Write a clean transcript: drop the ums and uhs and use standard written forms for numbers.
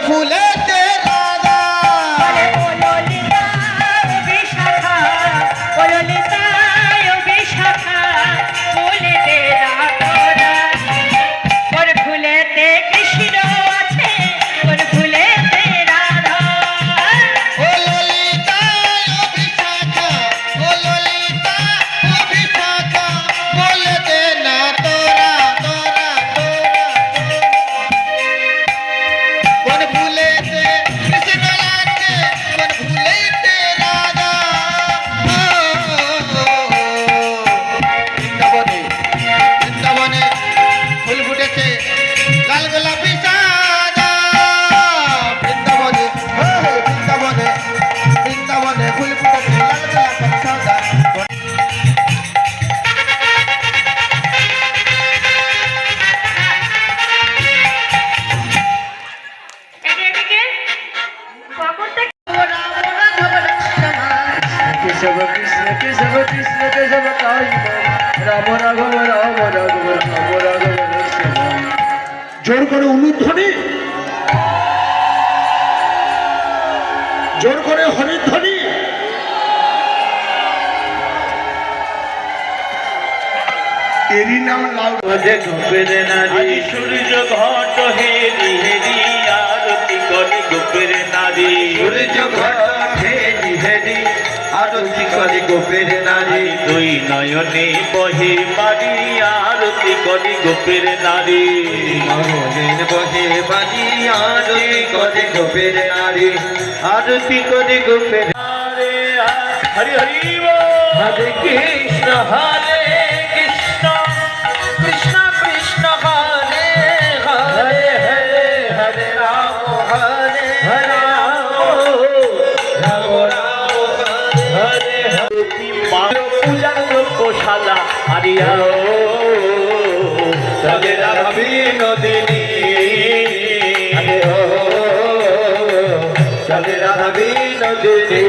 ফুলেতে রাধা केशव कृष्ण केशव कृष्ण केशव राम राघव राम राघव राम राघव জোর করে উলুধ্বনি, জোর করে হরিধ্বনি। এরই নাম লাউ গোপের নারী সূর্য ঘট হেরি হেরি আরতি করে গোপের নারী সূর্য ঘট হেরি হেরি আরতি করে গোপের নারী দুই নয়নে বহে বাড়ি আরতি করে গোপের নারী মনের বহে বাড়ি আরতি করে গোপের নারী আরতি করে গোপের হরে হরি হরি হরে কৃষ্ণ হরে কৃষ্ণ কৃষ্ণ কৃষ্ণ হরে হরে হরে হরে রাম হরে হরে রাম হরে হরে পূজার গোশালা হারিয়া তবে রাধবী নদিনী তবে রাধবী নদিনী